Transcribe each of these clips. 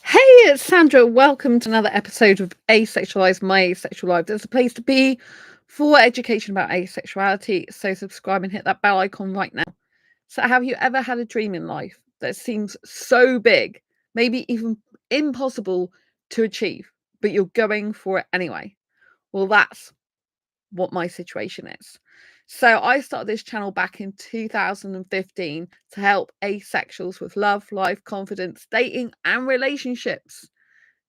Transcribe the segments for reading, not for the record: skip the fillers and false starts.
Hey, it's Sandra. Welcome to another episode of Asexualise, My Asexual Life. There's a place to be for education about asexuality. So subscribe and hit that bell icon right now. So have you ever had a dream in life that seems so big, maybe even impossible to achieve, but you're going for it anyway? Well, that's what my situation is. So I started this channel back in 2015 to help asexuals with love, life, confidence, dating, and relationships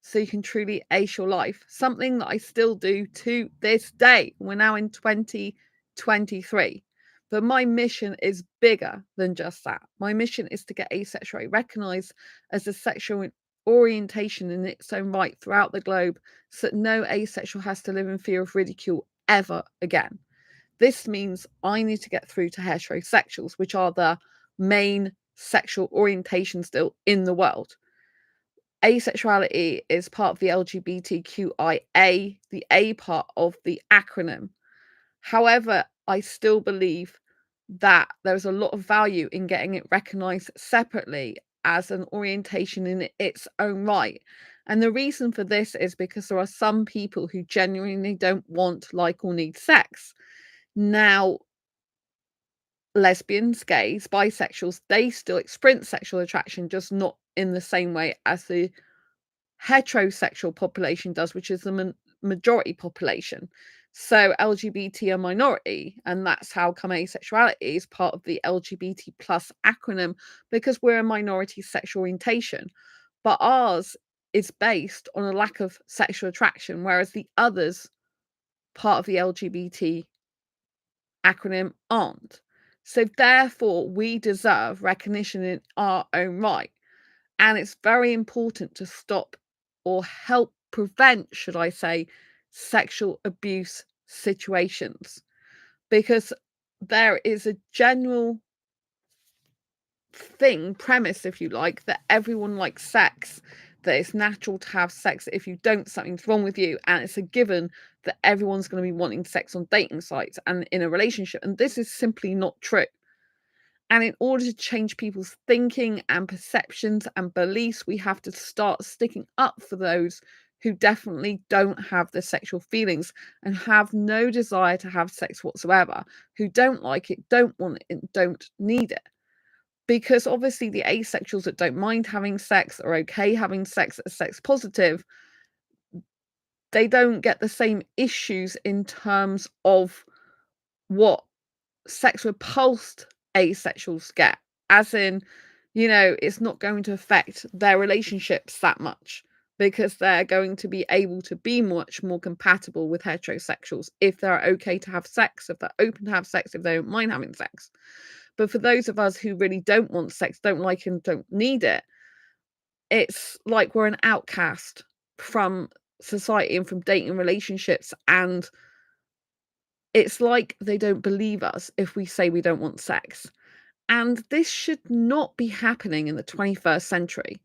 so you can truly ace your life. Something that I still do to this day. We're now in 2023. But my mission is bigger than just that. My mission is to get asexuality recognized as a sexual orientation in its own right throughout the globe so that no asexual has to live in fear of ridicule ever again. This means I need to get through to heterosexuals, which are the main sexual orientation still in the world. Asexuality is part of the LGBTQIA, the A part of the acronym. However, I still believe that there's a lot of value in getting it recognized separately as an orientation in its own right. And the reason for this is because there are some people who genuinely don't want, like, or need sex. Now, lesbians, gays, bisexuals, they still experience sexual attraction, just not in the same way as the heterosexual population does, which is the majority population. So LGBT are minority, and that's how come asexuality is part of the LGBT plus acronym, because we're a minority sexual orientation. But ours is based on a lack of sexual attraction, whereas the others, part of the LGBT acronym, aren't. So therefore, we deserve recognition in our own right. And it's very important to stop or help prevent, should I say, sexual abuse situations, because there is a general premise, if you like, that everyone likes sex, that it's natural to have sex. If you don't, something's wrong with you. And it's a given that everyone's going to be wanting sex on dating sites and in a relationship. And this is simply not true. And in order to change people's thinking and perceptions and beliefs, we have to start sticking up for those who definitely don't have the sexual feelings and have no desire to have sex whatsoever, who don't like it, don't want it, and don't need it. Because obviously, the asexuals that don't mind having sex, are okay having sex, are sex positive, they don't get the same issues in terms of what sex repulsed asexuals get, as in, it's not going to affect their relationships that much because they're going to be able to be much more compatible with heterosexuals if they're okay to have sex, if they're open to have sex, if they don't mind having sex. But for those of us who really don't want sex, don't like and don't need it, it's like we're an outcast from society and from dating relationships, and it's like they don't believe us if we say we don't want sex. And this should not be happening in the 21st century.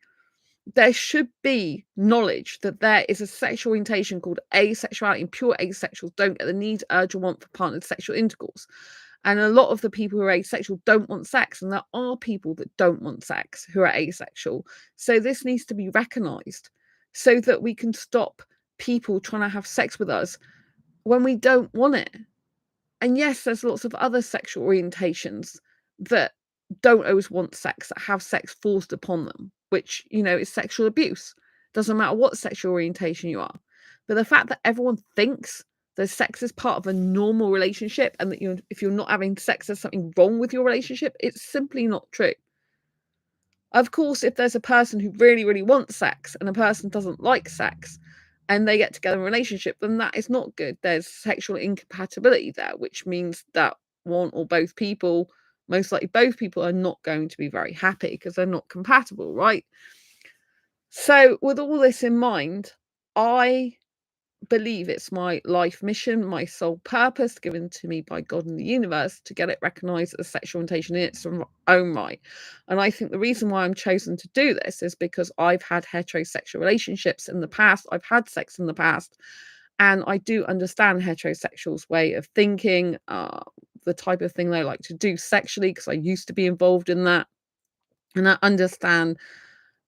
There should be knowledge that there is a sexual orientation called asexuality, and pure asexuals don't get the need, urge, or want for partnered sexual intercourse. And a lot of the people who are asexual don't want sex, and there are people that don't want sex who are asexual. So this needs to be recognized so that we can stop people trying to have sex with us when we don't want it. And yes, there's lots of other sexual orientations that don't always want sex, that have sex forced upon them, which, is sexual abuse. Doesn't matter what sexual orientation you are. But the fact that everyone thinks that sex is part of a normal relationship and that if you're not having sex, there's something wrong with your relationship, it's simply not true. Of course, if there's a person who really, really wants sex and a person doesn't like sex and they get together in a relationship, then that is not good. There's sexual incompatibility there, which means that one or both people, most likely both people, are not going to be very happy because they're not compatible, right? So, with all this in mind, I believe it's my life mission, my sole purpose given to me by God and the universe to get it recognized as sexual orientation in its own right. And I think the reason why I'm chosen to do this is because I've had heterosexual relationships in the past, I've had sex in the past, and I do understand heterosexuals' way of thinking, the type of thing they like to do sexually, because I used to be involved in that. And I understand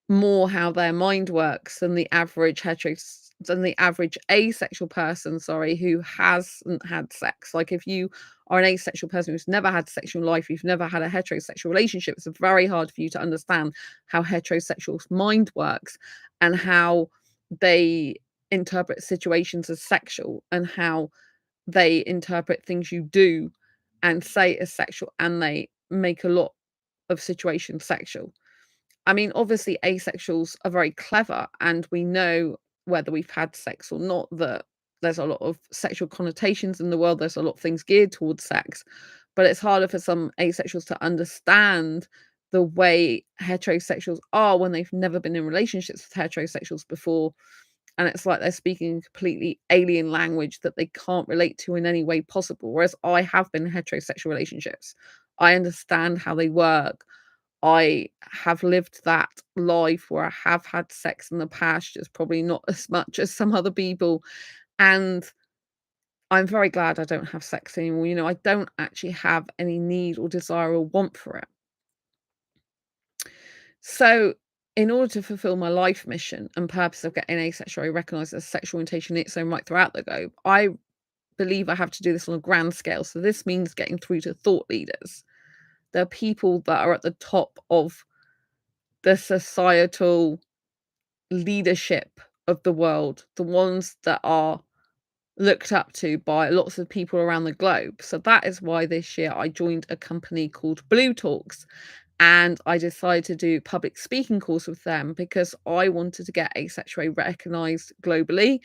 more how their mind works than the average asexual person, sorry, who hasn't had sex. Like, if you are an asexual person who's never had sexual life, you've never had a heterosexual relationship, it's very hard for you to understand how heterosexuals' mind works and how they interpret situations as sexual and how they interpret things you do and say as sexual, and they make a lot of situations sexual. I mean, obviously, asexuals are very clever, and we know whether we've had sex or not that there's a lot of sexual connotations in the world. There's a lot of things geared towards sex, but it's harder for some asexuals to understand the way heterosexuals are when they've never been in relationships with heterosexuals before. And it's like they're speaking a completely alien language that they can't relate to in any way possible. Whereas I have been in heterosexual relationships, I understand how they work. I have lived that life where I have had sex in the past, just probably not as much as some other people. And I'm very glad I don't have sex anymore. You know, I don't actually have any need or desire or want for it. So, in order to fulfill my life mission and purpose of getting asexual recognized as sexual orientation in its own right throughout the globe, I believe I have to do this on a grand scale. So, this means getting through to thought leaders. The people that are at the top of the societal leadership of the world, the ones that are looked up to by lots of people around the globe. So that is why this year I joined a company called bLU Talks, and I decided to do public speaking course with them because I wanted to get asexuality recognized globally,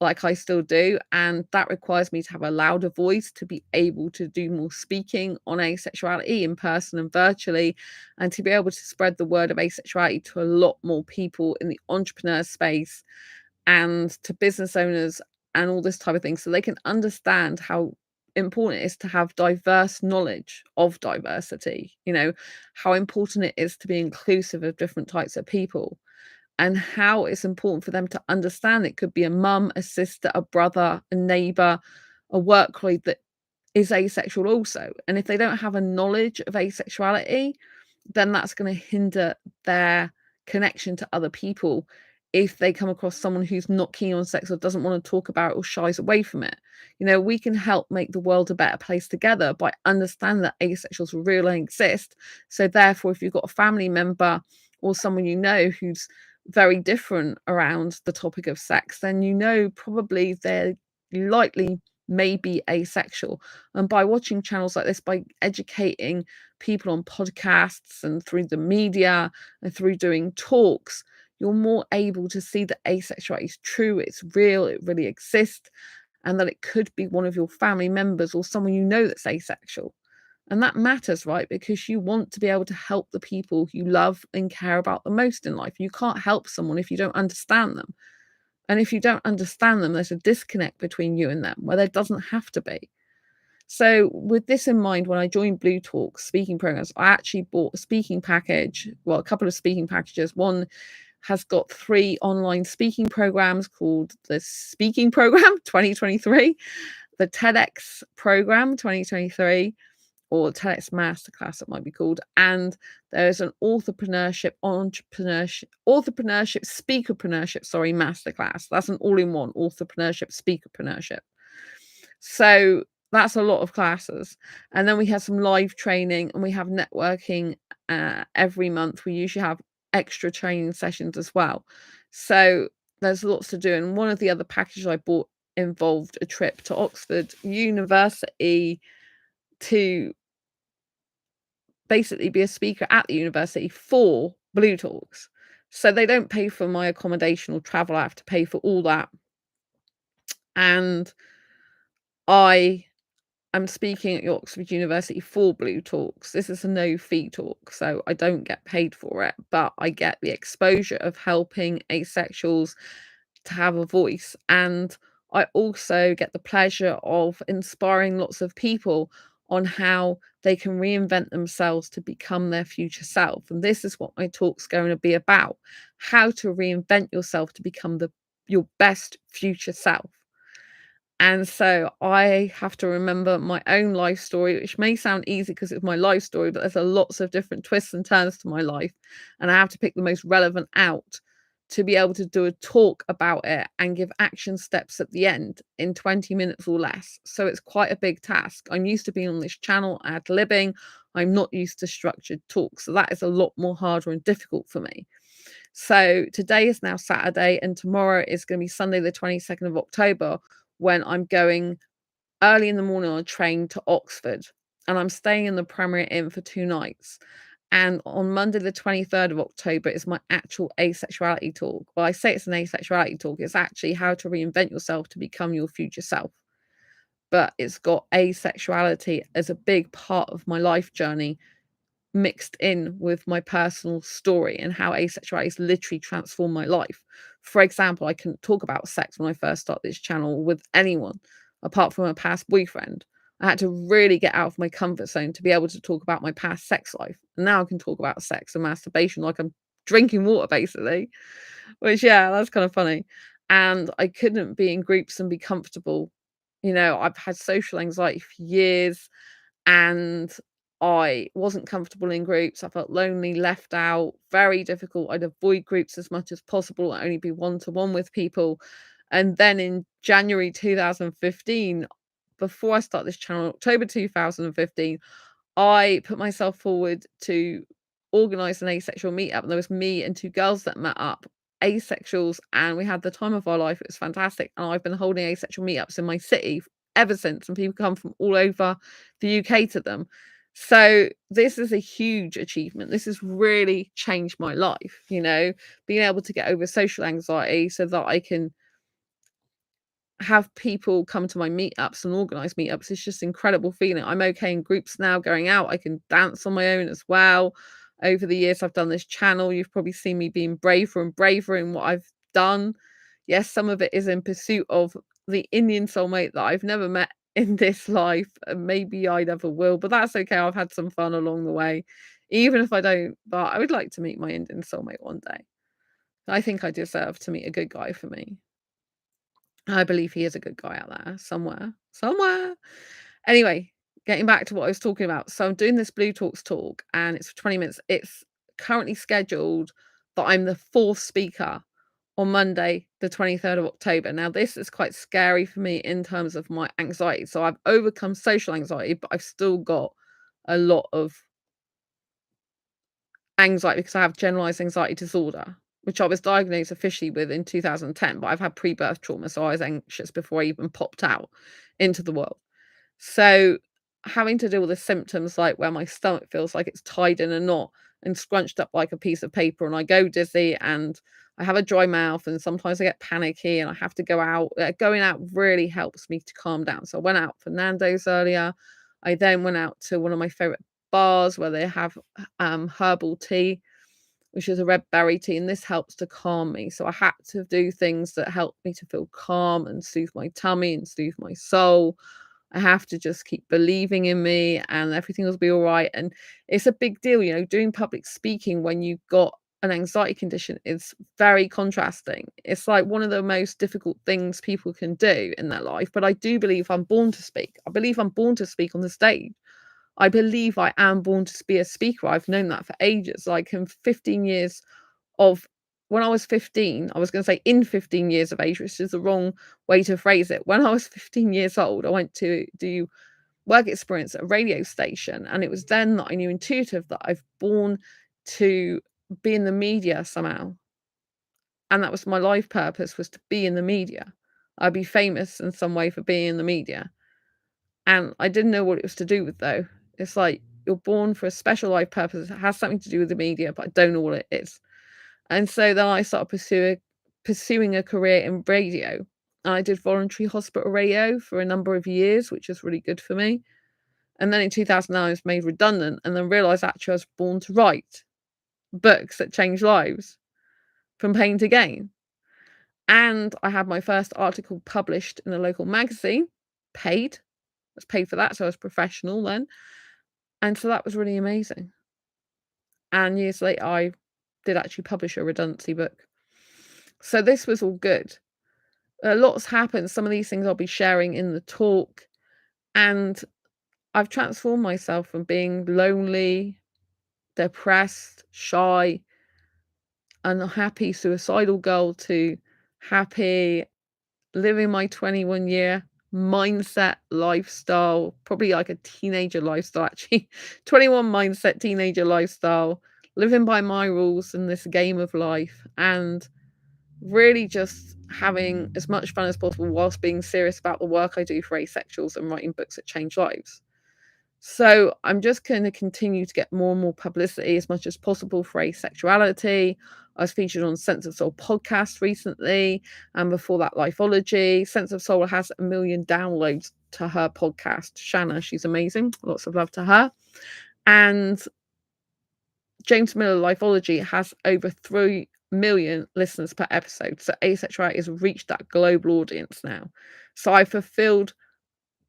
like I still do, and that requires me to have a louder voice to be able to do more speaking on asexuality in person and virtually, and to be able to spread the word of asexuality to a lot more people in the entrepreneur space and to business owners and all this type of thing, so they can understand how important it is to have diverse knowledge of diversity, you know, how important it is to be inclusive of different types of people, and how it's important for them to understand it could be a mum, a sister, a brother, a neighbor, a work colleague that is asexual also. And if they don't have a knowledge of asexuality, then that's going to hinder their connection to other people if they come across someone who's not keen on sex or doesn't want to talk about it or shies away from it. You know, we can help make the world a better place together by understanding that asexuals are real and exist. So therefore, if you've got a family member or someone you know who's very different around the topic of sex, then you know probably they're likely may be asexual. And by watching channels like this, by educating people on podcasts and through the media and through doing talks, you're more able to see that asexuality is true, it's real, it really exists, and that it could be one of your family members or someone you know that's asexual. And that matters, right? Because you want to be able to help the people you love and care about the most in life. You can't help someone if you don't understand them. And if you don't understand them, there's a disconnect between you and them where there doesn't have to be. So, with this in mind, when I joined bLU Talks speaking programs, I actually bought a speaking package, well, a couple of speaking packages. One has got 3 online speaking programs called the Speaking Program 2023, the TEDx Program 2023, or TEDx Masterclass, it might be called. And there's an speakerpreneurship, sorry, masterclass. That's an all-in-one authorpreneurship, speakerpreneurship. So that's a lot of classes. And then we have some live training and we have networking every month. We usually have extra training sessions as well. So there's lots to do. And one of the other packages I bought involved a trip to Oxford University to basically be a speaker at the university for bLU Talks. So they don't pay for my accommodation or travel. I have to pay for all that. And I am speaking at Oxford University for bLU Talks. This is a no-fee talk, so I don't get paid for it, but I get the exposure of helping asexuals to have a voice. And I also get the pleasure of inspiring lots of people on how they can reinvent themselves to become their future self. And this is what my talk's going to be about: how to reinvent yourself to become your best future self. And so I have to remember my own life story, which may sound easy because it's my life story, but there's a lots of different twists and turns to my life. And I have to pick the most relevant out to be able to do a talk about it and give action steps at the end in 20 minutes or less. So it's quite a big task. I'm used to being on this channel ad-libbing. I'm not used to structured talks. So that is a lot more harder and difficult for me. So today is now Saturday, and tomorrow is going to be Sunday, the 22nd of October, when I'm going early in the morning on a train to Oxford. And I'm staying in the Premier Inn for 2 nights. And on Monday, the 23rd of October, is my actual asexuality talk. Well, I say it's an asexuality talk. It's actually how to reinvent yourself to become your future self. But it's got asexuality as a big part of my life journey mixed in with my personal story and how asexuality has literally transformed my life. For example, I couldn't talk about sex when I first started this channel with anyone apart from a past boyfriend. I had to really get out of my comfort zone to be able to talk about my past sex life. And now I can talk about sex and masturbation like I'm drinking water, basically, which, yeah, that's kind of funny. And I couldn't be in groups and be comfortable. I've had social anxiety for years, and I wasn't comfortable in groups. I felt lonely, left out, very difficult. I'd avoid groups as much as possible, only be one-to-one with people. And then in January 2015, before I started this channel, October 2015, I put myself forward to organise an asexual meetup, and there was me and 2 girls that met up, asexuals, and we had the time of our life. It was fantastic, and I've been holding asexual meetups in my city ever since, and people come from all over the UK to them. So this is a huge achievement. This has really changed my life, being able to get over social anxiety so that I can have people come to my meetups and organize meetups. It's just incredible feeling. I'm okay in groups now, going out. I can dance on my own as well. Over the years I've done this channel, you've probably seen me being braver and braver in what I've done. Yes, some of it is in pursuit of the Indian soulmate that I've never met in this life, and maybe I never will, but that's okay. I've had some fun along the way, even if I don't. But I would like to meet my Indian soulmate one day. I think I deserve to meet a good guy for me. I believe he is a good guy out there somewhere. Somewhere. Anyway, getting back to what I was talking about. So I'm doing this Blue Talks talk, and it's for 20 minutes. It's currently scheduled that I'm the 4th speaker on Monday, the 23rd of October. Now, this is quite scary for me in terms of my anxiety. So I've overcome social anxiety, but I've still got a lot of anxiety because I have generalized anxiety disorder, which I was diagnosed officially with in 2010, but I've had pre-birth trauma, so I was anxious before I even popped out into the world. So having to deal with the symptoms, like where my stomach feels like it's tied in a knot and scrunched up like a piece of paper, and I go dizzy, and I have a dry mouth, and sometimes I get panicky and I have to go out. Going out really helps me to calm down. So I went out for Nando's earlier. I then went out to one of my favorite bars where they have herbal tea, which is a red berry tea, and this helps to calm me. So I had to do things that help me to feel calm and soothe my tummy and soothe my soul. I have to just keep believing in me, and everything will be all right. And it's a big deal, doing public speaking when you've got an anxiety condition is very contrasting. It's like one of the most difficult things people can do in their life. But I do believe I'm born to speak. I believe I'm born to speak on the stage. I believe I am born to be a speaker. I've known that for ages. Like in 15 years of when I was 15, I was going to say in 15 years of age, which is the wrong way to phrase it. When I was 15 years old, I went to do work experience at a radio station. And it was then that I knew intuitive that I've born to be in the media somehow. And that was my life purpose, was to be in the media. I'd be famous in some way for being in the media. And I didn't know what it was to do with, though. It's like you're born for a special life purpose. It has something to do with the media, but I don't know what it is. And so then I started pursuing a career in radio. And I did voluntary hospital radio for a number of years, which was really good for me. And then in 2009, I was made redundant, and then realised actually I was born to write books that change lives from pain to gain. And I had my first article published in a local magazine, paid. I was paid for that, so I was professional then. And so that was really amazing. And years later, I did actually publish a redundancy book. So this was all good. Lots happened. Some of these things I'll be sharing in the talk, and I've transformed myself from being lonely, depressed, shy, unhappy, suicidal girl to happy, living my 21-year mindset lifestyle, probably like a teenager lifestyle, actually. 21 mindset teenager lifestyle, living by my rules in this game of life, and really just having as much fun as possible whilst being serious about the work I do for asexuals and writing books that change lives. So I'm just going to continue to get more and more publicity as much as possible for asexuality. I was featured on Sense of Soul podcast recently, and before that, Lifeology. Sense of Soul has 1 million downloads to her podcast. Shanna, she's amazing. Lots of love to her. And James Miller Lifeology has over 3 million listeners per episode. So Asexuality has reached that global audience now. So I fulfilled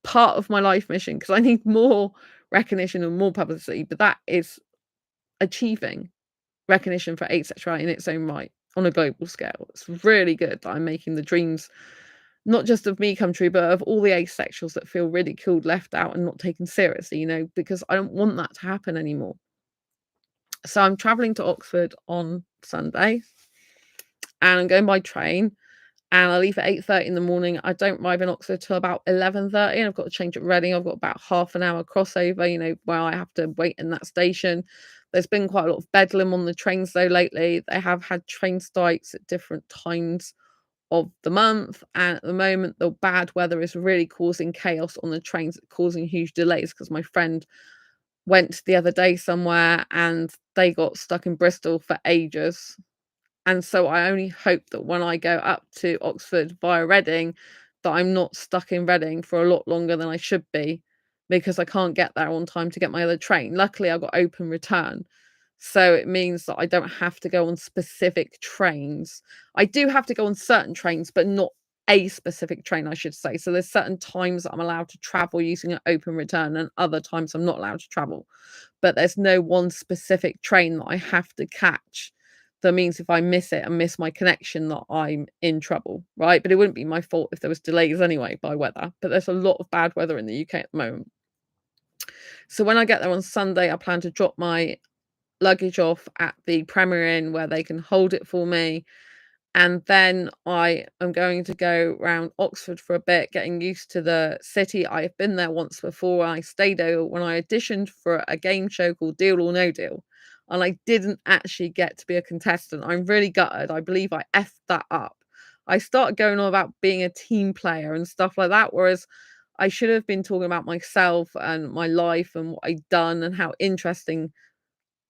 part of my life mission because I need more recognition and more publicity, but that is achieving recognition for asexuality in its own right on a global scale. It's really good that I'm making the dreams not just of me come true, but of all the asexuals that feel ridiculed, left out, and not taken seriously, because I don't want that to happen anymore. So I'm traveling to Oxford on Sunday, and I'm going by train, and I leave at 8:30 in the morning. I don't arrive in Oxford till about 11:30, and I've got to change at Reading. I've got about half an hour crossover, where I have to wait in that station. There's been quite a lot of bedlam on the trains though lately. They have had train strikes at different times of the month, and at the moment the bad weather is really causing chaos on the trains, causing huge delays, because my friend went the other day somewhere and they got stuck in Bristol for ages. And so I only hope that when I go up to Oxford via Reading, that I'm not stuck in Reading for a lot longer than I should be, because I can't get there on time to get my other train. Luckily, I got open return. So it means that I don't have to go on specific trains. I do have to go on certain trains, but not a specific train, I should say. So there's certain times that I'm allowed to travel using an open return, and other times I'm not allowed to travel. But there's no one specific train that I have to catch. That means if I miss it and miss my connection, that I'm in trouble, right? But it wouldn't be my fault if there was delays anyway by weather. But there's a lot of bad weather in the UK at the moment. So when I get there on Sunday, I plan to drop my luggage off at the Premier Inn where they can hold it for me. And then I am going to go around Oxford for a bit, getting used to the city. I have been there once before. I stayed there when I auditioned for a game show called Deal or No Deal. And I didn't actually get to be a contestant. I'm really gutted. I believe I effed that up. I started going on about being a team player and stuff like that, whereas I should have been talking about myself and my life and what I'd done and how interesting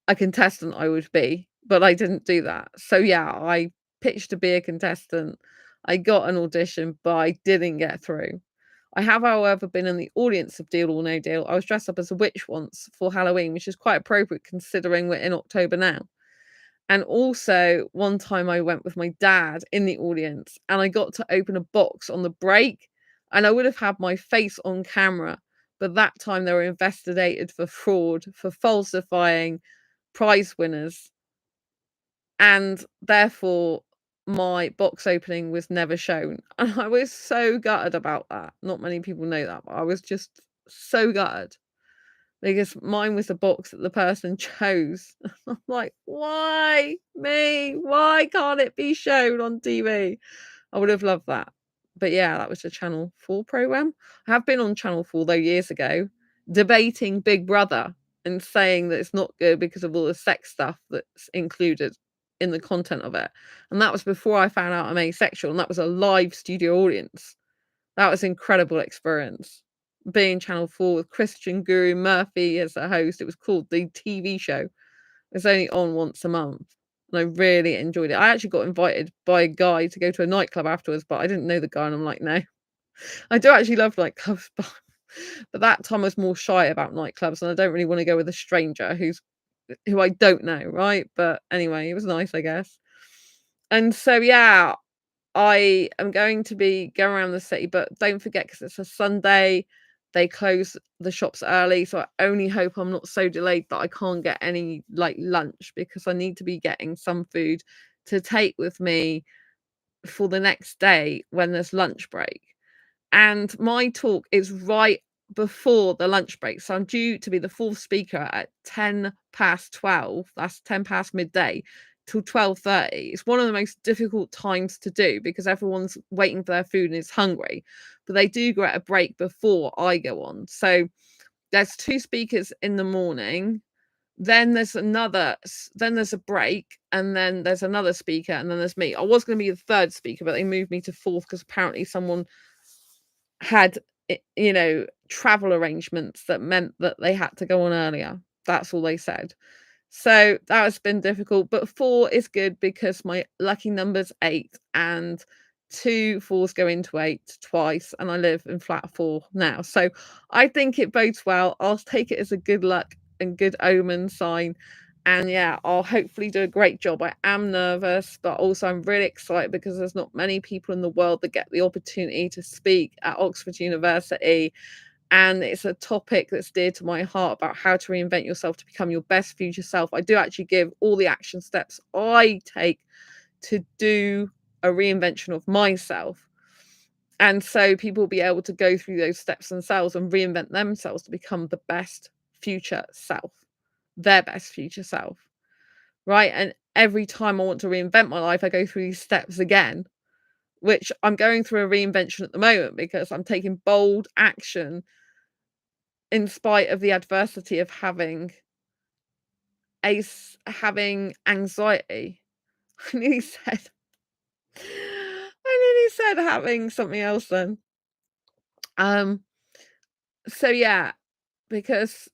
a contestant I would be, but I didn't do that. So yeah, I pitched to be a contestant. I got an audition, but I didn't get through. I have, however, been in the audience of Deal or No Deal. I was dressed up as a witch once for Halloween, which is quite appropriate considering we're in October now. And also, one time I went with my dad in the audience and I got to open a box on the break, and I would have had my face on camera. But that time they were investigated for fraud, for falsifying prize winners, and therefore my box opening was never shown. And I was so gutted about that. Not many people know that, but I was just so gutted because mine was the box that the person chose. I'm like, why me? Why can't it be shown on TV? I would have loved that. But yeah, that was a Channel 4 program. I have been on Channel 4 though years ago, debating Big Brother and saying that it's not good because of all the sex stuff that's included in the content of it. And that was before I found out I'm asexual, and that was a live studio audience. That was an incredible experience. Being Channel 4 with Christian Guru Murphy as a host. It was called The TV Show. It's only on once a month. And I really enjoyed it. I actually got invited by a guy to go to a nightclub afterwards, but I didn't know the guy, and I'm like, no. I do actually love nightclubs, but that time I was more shy about nightclubs, and I don't really want to go with a stranger who I don't know, right? But anyway, it was nice, I guess. And so yeah, I am going to be going around the city, but don't forget, because it's a Sunday, they close the shops early. So I only hope I'm not so delayed that I can't get any like lunch, because I need to be getting some food to take with me for the next day when there's lunch break. And my talk is right before the lunch break. So I'm due to be the fourth speaker at 10 past 12. That's 10 past midday till 12:30. It's one of the most difficult times to do because everyone's waiting for their food and is hungry. But they do get a break before I go on. So there's two speakers in the morning. Then there's then there's a break, and then there's another speaker, and then there's me. I was going to be the third speaker, but they moved me to fourth because apparently someone had, travel arrangements that meant that they had to go on earlier. That's all they said. So that has been difficult, but 4 is good because my lucky number's 8 and 2 4s go into 8 twice, and I live in flat 4 now. So I think it bodes well. I'll take it as a good luck and good omen sign. And yeah, I'll hopefully do a great job. I am nervous, but also I'm really excited because there's not many people in the world that get the opportunity to speak at Oxford University. And it's a topic that's dear to my heart about how to reinvent yourself to become your best future self. I do actually give all the action steps I take to do a reinvention of myself. And so people will be able to go through those steps themselves and reinvent themselves to become the best future self, their best future self. Right. And every time I want to reinvent my life, I go through these steps again, which I'm going through a reinvention at the moment because I'm taking bold action in spite of the adversity of having having anxiety. I nearly said having something else then. Um, so yeah, because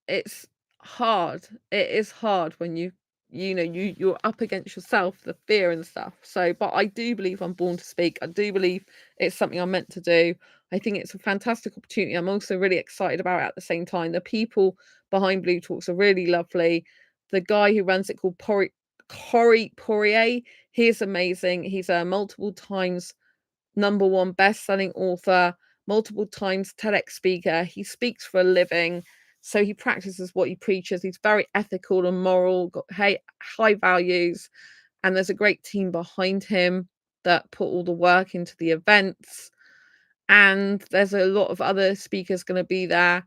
it's hard. It is hard when you're up against yourself, the fear and stuff. So, but I do believe I'm born to speak. I do believe it's something I'm meant to do. I think it's a fantastic opportunity. I'm also really excited about it at the same time. The people behind bLU Talks are really lovely. The guy who runs it called Corey Poirier, he is amazing. He's a multiple times #1 best-selling author, multiple times TEDx speaker. He speaks for a living, so he practices what he preaches. He's very ethical and moral, got high values, and there's a great team behind him that put all the work into the events. And there's a lot of other speakers going to be there.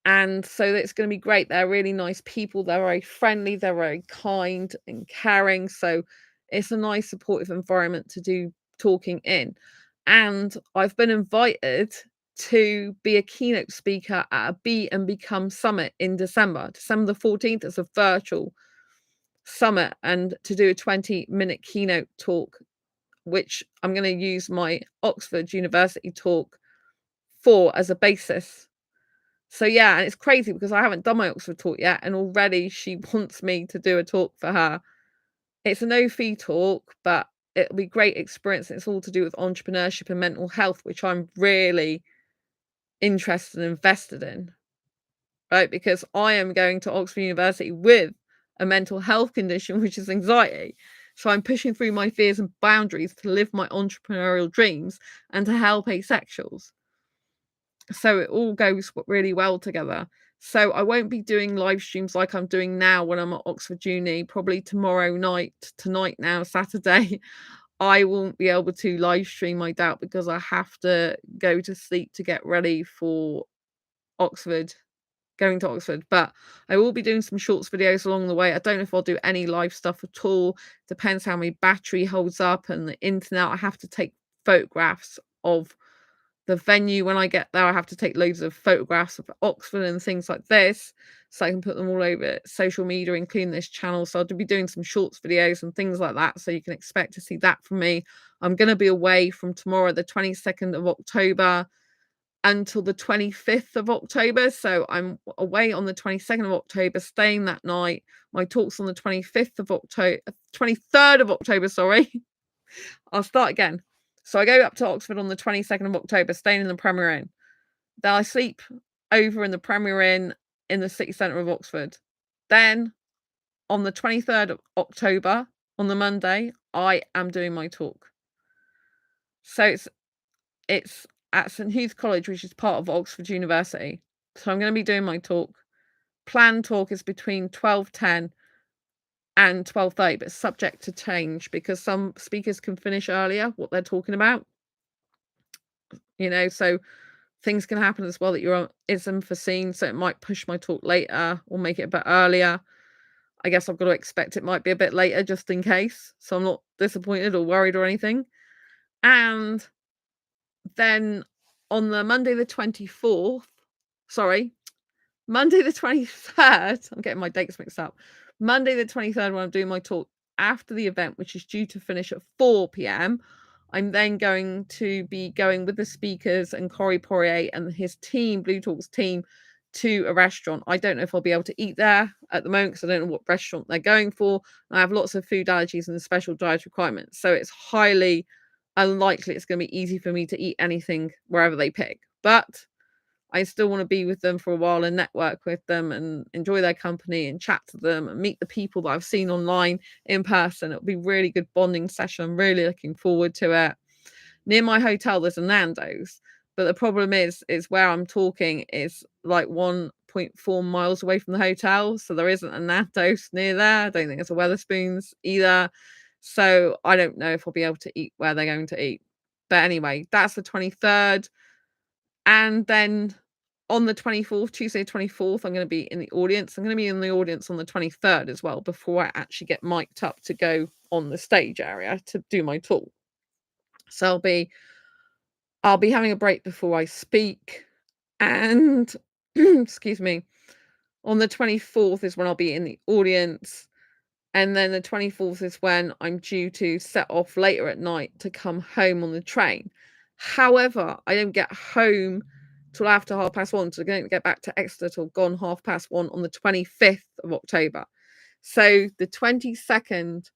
And so it's going to be great. They're really nice people. They're very friendly. They're very kind and caring. So it's a nice, supportive environment to do talking in. And I've been invited to be a keynote speaker at a Be and Become Summit in December the 14th. It's a virtual summit, and to do a 20-minute keynote talk, which I'm going to use my Oxford University talk for as a basis. So yeah, and it's crazy because I haven't done my Oxford talk yet, and already she wants me to do a talk for her. It's a no-fee talk, but it'll be great experience. It's all to do with entrepreneurship and mental health, which I'm really interested and invested in, right? Because I am going to Oxford University with a mental health condition, which is anxiety. So I'm pushing through my fears and boundaries to live my entrepreneurial dreams and to help asexuals. So it all goes really well together. So I won't be doing live streams like I'm doing now when I'm at Oxford Uni. Probably tonight now, Saturday, I won't be able to live stream, I doubt, because I have to go to sleep to get ready for going to Oxford. But I will be doing some shorts videos along the way. I don't know if I'll do any live stuff at all. Depends how my battery holds up and the internet. I have to take photographs of the venue when I get there. I have to take loads of photographs of Oxford and things like this, so I can put them all over social media, including this channel. So I'll be doing some shorts videos and things like that, so you can expect to see that from me. I'm going to be away from tomorrow, the 22nd of October, until the 25th of October. So I'm away on the 22nd of October, staying that night. My talk's on the 25th of October, 23rd of October, sorry. I'll start again. So I go up to Oxford on the 22nd of October, staying in the Premier Inn. Then I sleep over in the Premier Inn in the city centre of Oxford. Then on the 23rd of October, on the Monday, I am doing my talk. So it's at St Hugh's College, which is part of Oxford University. So I'm going to be doing my talk. Planned talk is between 12:10 and 12:30, but subject to change because some speakers can finish earlier what they're talking about, so things can happen as well that is unforeseen, so it might push my talk later or make it a bit earlier. I guess I've got to expect it might be a bit later just in case, so I'm not disappointed or worried or anything. And then on the Monday the 24th, Monday the 23rd, I'm getting my dates mixed up. Monday the 23rd, when I'm doing my talk after the event, which is due to finish at 4 p.m., I'm then going to be going with the speakers and Corey Poirier and his team, bLU Talk's team, to a restaurant. I don't know if I'll be able to eat there at the moment because I don't know what restaurant they're going for. I have lots of food allergies and special diet requirements, so it's highly unlikely it's going to be easy for me to eat anything wherever they pick. But I still want to be with them for a while and network with them and enjoy their company and chat to them and meet the people that I've seen online in person. It'll be really good bonding session. I'm really looking forward to it. Near my hotel, there's a Nando's, but the problem is where I'm talking is like 1.4 miles away from the hotel. So there isn't a Nando's near there. I don't think there's a Wetherspoons either. So I don't know if I'll be able to eat where they're going to eat. But anyway, that's the 23rd. And then on the 24th, Tuesday 24th, I'm going to be in the audience. I'm going to be in the audience on the 23rd as well before I actually get mic'd up to go on the stage area to do my talk. So I'll be having a break before I speak. And excuse me, on the 24th is when I'll be in the audience. And then the 24th is when I'm due to set off later at night to come home on the train. However, I don't get home till after 1:30, so I'm going to get back to Exeter till gone 1:30 on the 25th of October. So the 22nd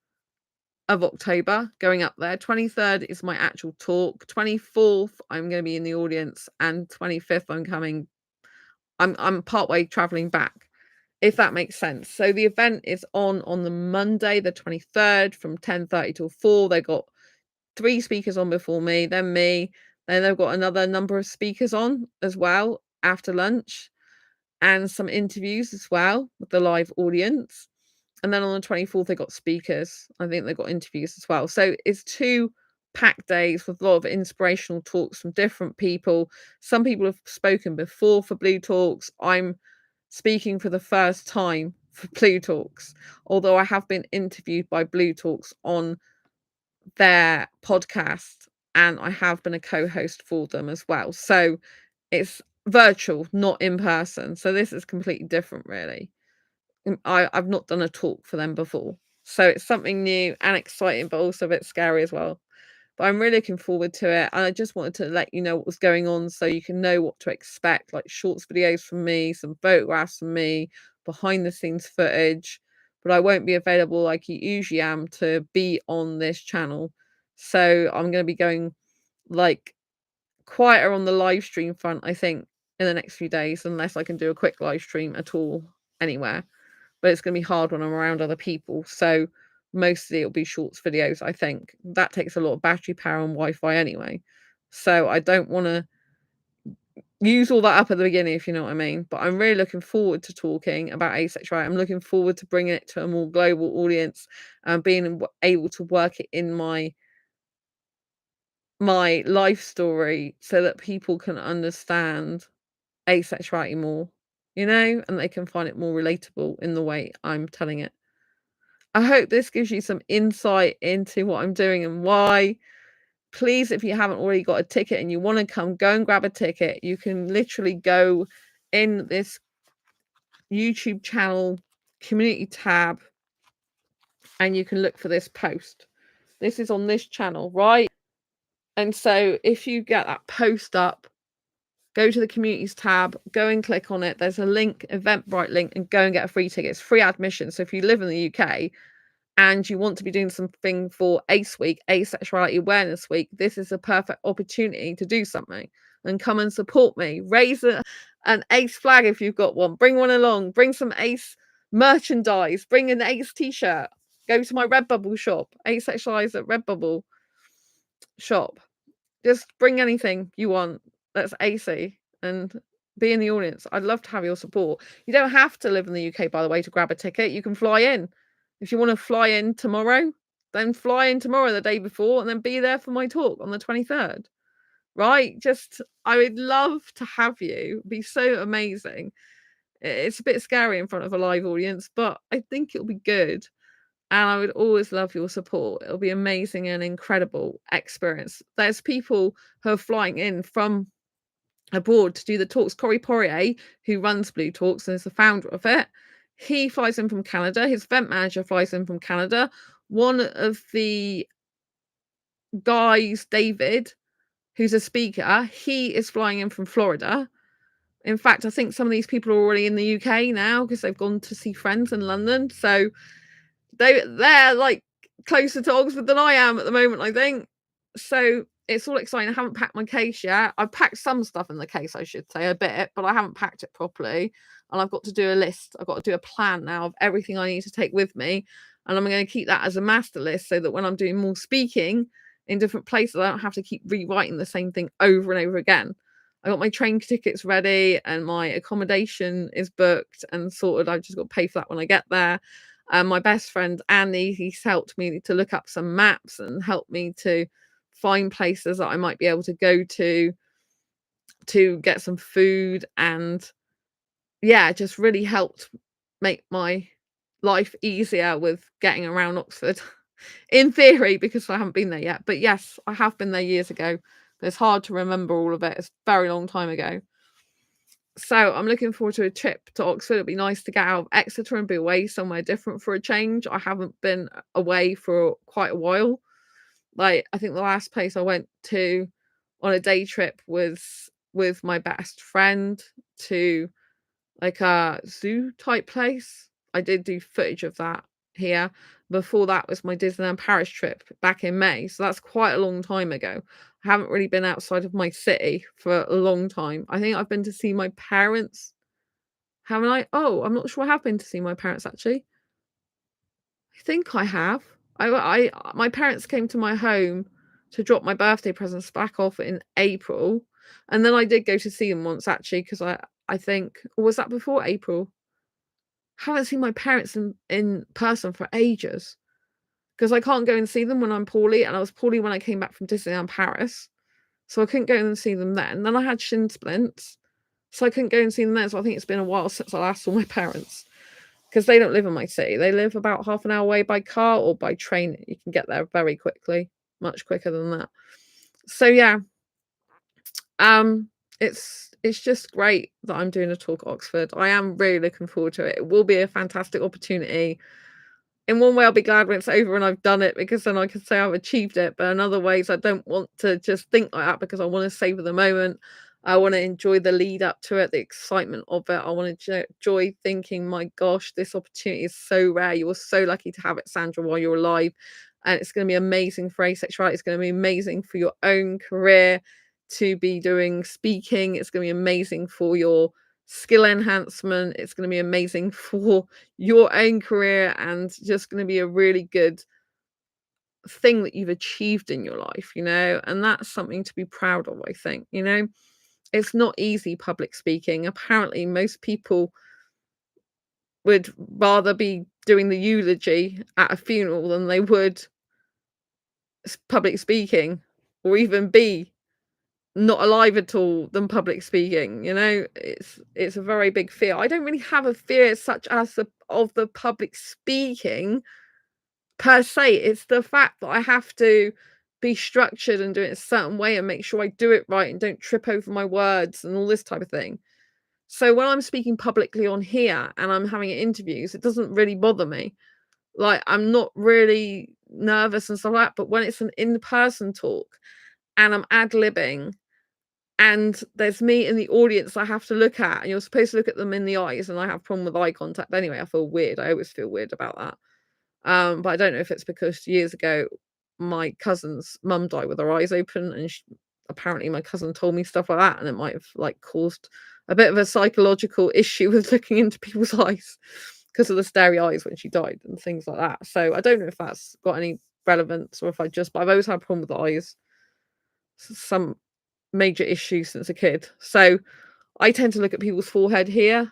of October, going up there. 23rd is my actual talk. 24th, I'm going to be in the audience, and 25th, I'm partway traveling back, if that makes sense. So the event is on the Monday, the 23rd, from 10:30 till 4. They got 3 speakers on before me, then me. Then they've got another number of speakers on as well after lunch, and some interviews as well with the live audience. And then on the 24th, they got speakers. I think they got interviews as well. So it's 2 packed days with a lot of inspirational talks from different people. Some people have spoken before for bLU Talks. I'm speaking for the first time for bLU Talks, although I have been interviewed by bLU Talks on their podcast, and I have been a co-host for them as well. So it's virtual, not in person. So this is completely different, really. I've not done a talk for them before. So it's something new and exciting, but also a bit scary as well. But I'm really looking forward to it. And I just wanted to let you know what was going on so you can know what to expect, like shorts videos from me, some photographs from me, behind the scenes footage. But I won't be available like you usually am to be on this channel. So I'm going to be going like quieter on the live stream front, I think, in the next few days, unless I can do a quick live stream at all anywhere. But it's going to be hard when I'm around other people. So mostly it'll be shorts videos, I think. That takes a lot of battery power and Wi-Fi anyway. So I don't want to use all that up at the beginning, if you know what I mean. But I'm really looking forward to talking about asexuality. I'm looking forward to bringing it to a more global audience and being able to work it in my life story so that people can understand asexuality more, and they can find it more relatable in the way I'm telling it. I hope this gives you some insight into what I'm doing and why. Please, if you haven't already got a ticket and you want to come, go and grab a ticket. You can literally go in this YouTube channel community tab and you can look for this post. This is on this channel, right? And so if you get that post up, go to the communities tab, go and click on it. There's a link, Eventbrite link, and go and get a free ticket. It's free admission. So if you live in the UK and you want to be doing something for ACE Week, Asexuality Awareness Week, this is a perfect opportunity to do something and come and support me. Raise an ACE flag if you've got one. Bring one along. Bring some ACE merchandise. Bring an ACE t-shirt. Go to my Redbubble shop, Asexualise at Redbubble shop. Just bring anything you want that's AC and be in the audience. I'd love to have your support. You don't have to live in the UK, by the way, to grab a ticket. You can fly in. If you want to fly in tomorrow, then fly in tomorrow the day before and then be there for my talk on the 23rd. Right? Just, I would love to have you. It'd be so amazing. It's a bit scary in front of a live audience, but I think it'll be good. And I would always love your support. It'll be amazing and incredible experience. There's people who are flying in from abroad to do the talks. Corey Poirier, who runs bLU Talks and is the founder of it, he flies in from Canada. His event manager flies in from Canada. One of the guys, David, who's a speaker, he is flying in from Florida. In fact, I think some of these people are already in the UK now because they've gone to see friends in London. So they're like closer to Oxford than I am at the moment, I think. So it's all exciting. I haven't packed my case yet. I've packed some stuff in the case, I should say, a bit, but I haven't packed it properly. And I've got to do a list. I've got to do a plan now of everything I need to take with me. And I'm going to keep that as a master list so that when I'm doing more speaking in different places, I don't have to keep rewriting the same thing over and over again. I got my train tickets ready and my accommodation is booked and sorted. I've just got to pay for that when I get there. My best friend Annie, he's helped me to look up some maps and helped me to find places that I might be able to go to get some food, and yeah, just really helped make my life easier with getting around Oxford in theory, because I haven't been there yet. But yes, I have been there years ago. It's hard to remember all of it. It's a very long time ago. So I'm looking forward to a trip to Oxford. It'd be nice to get out of Exeter and be away somewhere different for a change. I haven't been away for quite a while. Like, I think the last place I went to on a day trip was with my best friend to like a zoo type place. I did do footage of that here. Before that was my Disneyland Paris trip back in May. So that's quite a long time ago. I haven't really been outside of my city for a long time. I think I've been to see my parents. Haven't I? Oh, I'm not sure I have been to see my parents actually. I think I have. My parents came to my home to drop my birthday presents back off in April. And then I did go to see them once actually, because I think, or was that before April? Haven't seen my parents in person for ages because I can't go and see them when I'm poorly, and I was poorly when I came back from Disneyland Paris, so I couldn't go and see them then. Then I had shin splints, so I couldn't go and see them then. So I think it's been a while since I last saw my parents because they don't live in my city. They live about half an hour away by car or by train. You can get there very quickly, much quicker than that. So yeah, it's just great that I'm doing a talk at Oxford. I am really looking forward to it. It will be a fantastic opportunity. In one way, I'll be glad when it's over and I've done it, because then I can say I've achieved it. But in other ways, I don't want to just think like that, because I want to savor the moment. I want to enjoy the lead up to it, the excitement of it. I want to enjoy thinking, my gosh, this opportunity is so rare. You're so lucky to have it, Sandra, while you're alive. And it's going to be amazing for Asexuality. It's going to be amazing for your own career to be doing speaking. It's going to be amazing for your skill enhancement. It's going to be amazing for your own career, and just going to be a really good thing that you've achieved in your life, and that's something to be proud of, I think. It's not easy, public speaking. Apparently most people would rather be doing the eulogy at a funeral than they would public speaking, or even be not alive at all than public speaking. It's a very big fear. I don't really have a fear such as of the public speaking per se. It's the fact that I have to be structured and do it a certain way and make sure I do it right and don't trip over my words and all this type of thing. So when I'm speaking publicly on here and I'm having interviews, it doesn't really bother me. Like, I'm not really nervous and stuff like that. But when it's an in-person talk and I'm ad-libbing and there's me in the audience I have to look at, and you're supposed to look at them in the eyes, and I have a problem with eye contact anyway. I feel weird. I always feel weird about that. But I don't know if it's because years ago my cousin's mum died with her eyes open, and apparently my cousin told me stuff like that, and it might have like caused a bit of a psychological issue with looking into people's eyes because of the starry eyes when she died and things like that. So I don't know if that's got any relevance, or if but I've always had a problem with the eyes. Some major issue since a kid. So I tend to look at people's forehead here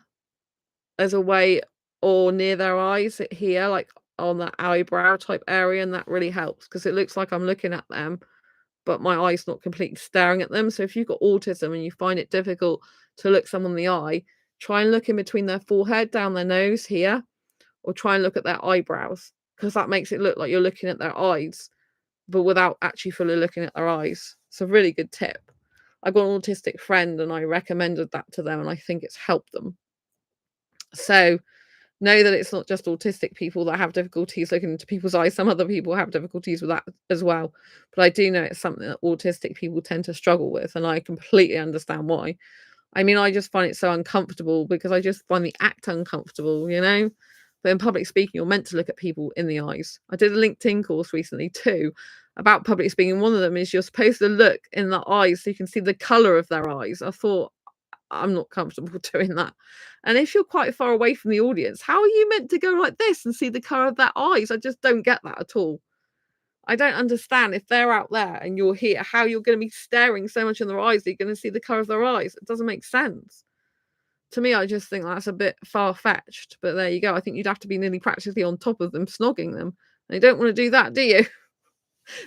as a way, or near their eyes here, like on the eyebrow type area, and that really helps because it looks like I'm looking at them, but my eye's not completely staring at them. So if you've got autism and you find it difficult to look someone in the eye, try and look in between their forehead, down their nose here, or try and look at their eyebrows, because that makes it look like you're looking at their eyes, but without actually fully looking at their eyes. It's a really good tip. I've got an autistic friend and I recommended that to them, and I think it's helped them. So know that it's not just autistic people that have difficulties looking into people's eyes. Some other people have difficulties with that as well. But I do know it's something that autistic people tend to struggle with, and I completely understand why. I mean, I just find it so uncomfortable because I just find the act uncomfortable, you know? But in public speaking, you're meant to look at people in the eyes. I did a LinkedIn course recently too about public speaking. One of them is you're supposed to look in the eyes so you can see the color of their eyes. I thought, I'm not comfortable doing that. And if you're quite far away from the audience, how are you meant to go like this and see the color of their eyes? I just don't get that at all. I don't understand, if they're out there and you're here, how you're going to be staring so much in their eyes that you're going to see the color of their eyes. It doesn't make sense. To me, I just think that's a bit far-fetched. But there you go. I think you'd have to be nearly practically on top of them, snogging them. And you don't want to do that, do you?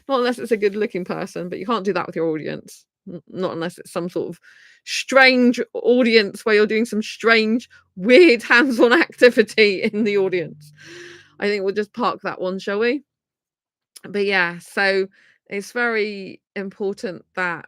Not unless it's a good-looking person, but you can't do that with your audience. Not unless it's some sort of strange audience where you're doing some strange, weird hands-on activity in the audience. I think we'll just park that one, shall we? But yeah, so it's very important that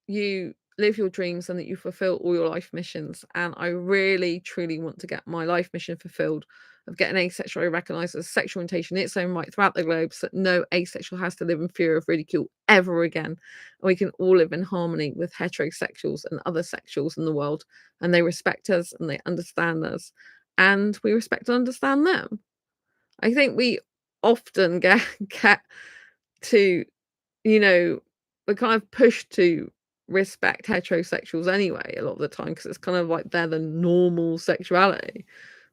you live your dreams and that you fulfill all your life missions. And I really, truly want to get my life mission fulfilled of getting asexuality recognized as a sexual orientation in its own right throughout the globe, so that no asexual has to live in fear of ridicule ever again. And we can all live in harmony with heterosexuals and other sexuals in the world. And they respect us and they understand us. And we respect and understand them. I think we often get to, we're kind of pushed to respect heterosexuals anyway a lot of the time, because it's kind of like they're the normal sexuality.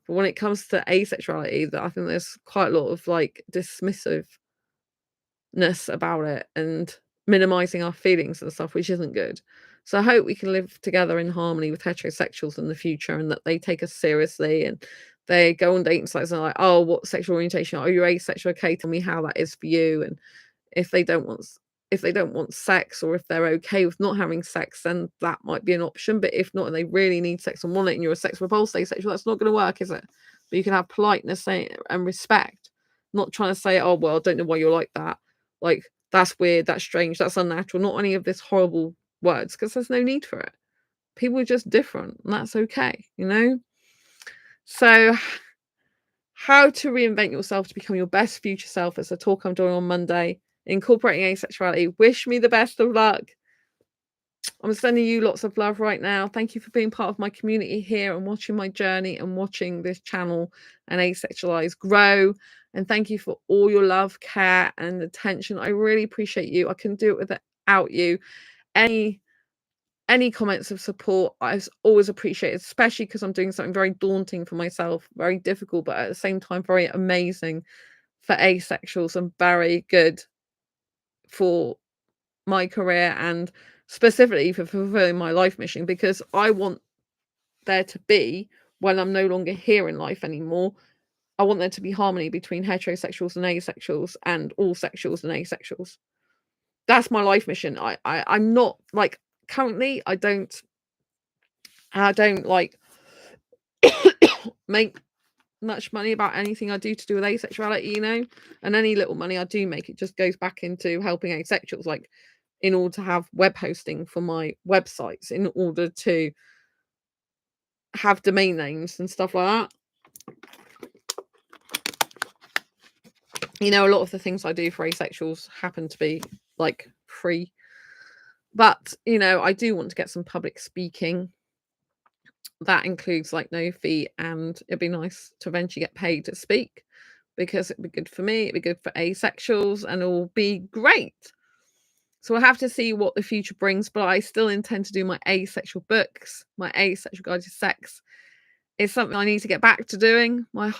But when it comes to asexuality, that I think there's quite a lot of like dismissiveness about it and minimizing our feelings and stuff, which isn't good. So I hope we can live together in harmony with heterosexuals in the future, and that they take us seriously and they go on dating sites and are like, oh, what sexual orientation are you? Asexual? Okay, tell me how that is for you. And if they don't want sex, or if they're okay with not having sex, then that might be an option. But if not, and they really need sex and want it, and you're a sex repulsed asexual, that's not going to work, is it? But you can have politeness and respect, not trying to say, oh, well, I don't know why you're like that. Like, that's weird, that's strange, that's unnatural. Not any of this horrible words, because there's no need for it. People are just different, and that's okay, So how to reinvent yourself to become your best future self is a talk I'm doing on Monday, incorporating asexuality. Wish me the best of luck. I'm sending you lots of love right now. Thank you for being part of my community here and watching my journey and watching this channel and Asexualise grow. And thank you for all your love, care, and attention. I really appreciate you. I couldn't do it without you. Any comments of support, I've always appreciated, especially because I'm doing something very daunting for myself, very difficult, but at the same time very amazing for asexuals and very good for my career and specifically for fulfilling my life mission, because I want there to be, when I'm no longer here in life anymore, I want there to be harmony between heterosexuals and asexuals and all sexuals and asexuals. That's my life mission. I'm not like, currently I don't like make much money about anything I do to do with asexuality, and any little money I do make, it just goes back into helping asexuals, like in order to have web hosting for my websites, in order to have domain names and stuff like that. A lot of the things I do for asexuals happen to be like free, but I do want to get some public speaking that includes like no fee, and it'd be nice to eventually get paid to speak, because it'd be good for me, it'd be good for asexuals, and it will be great. So we'll have to see what the future brings, but I still intend to do my asexual books. My Asexual Guide to Sex is something I need to get back to doing. My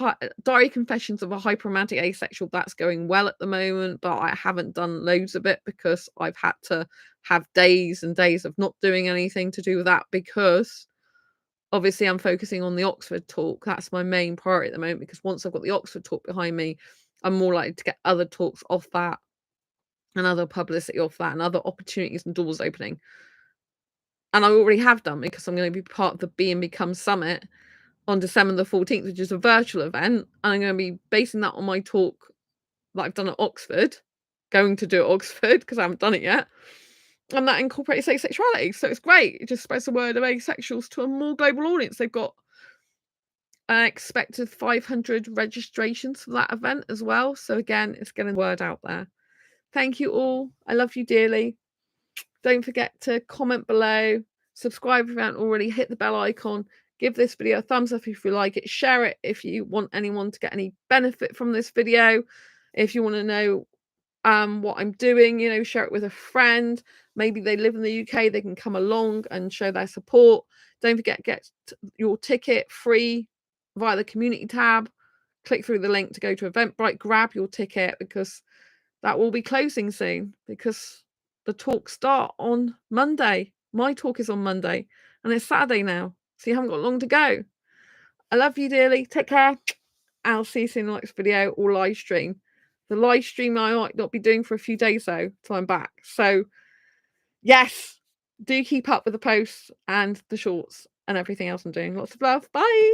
Diary Confessions of a Hyperromantic Asexual, that's going well at the moment, but I haven't done loads of it because I've had to have days and days of not doing anything to do with that, because Obviously, I'm focusing on the Oxford talk. That's my main priority at the moment, because once I've got the Oxford talk behind me, I'm more likely to get other talks off that and other publicity off that and other opportunities and doors opening. And I already have done, because I'm going to be part of the Be and Become Summit on December the 14th, which is a virtual event. And I'm going to be basing that on my talk that I've done at Oxford, going to do at Oxford, because I haven't done it yet. And that incorporates asexuality. So it's great. It just spreads the word of asexuals to a more global audience. They've got an expected 500 registrations for that event as well. So again, it's getting the word out there. Thank you all. I love you dearly. Don't forget to comment below, subscribe if you haven't already, hit the bell icon, give this video a thumbs up if you like it, share it if you want anyone to get any benefit from this video. If you want to know what I'm doing, you know, share it with a friend. Maybe they live in the UK, they can come along and show their support. Don't forget, get your ticket free via the community tab. Click through the link to go to Eventbrite, grab your ticket, because that will be closing soon, because the talks start on Monday. My talk is on Monday and it's Saturday now, so you haven't got long to go. I love you dearly. Take care. I'll see you soon in the next video or live stream. The live stream I might not be doing for a few days though, till I'm back. So yes, do keep up with the posts and the shorts and everything else I'm doing. Lots of love. Bye.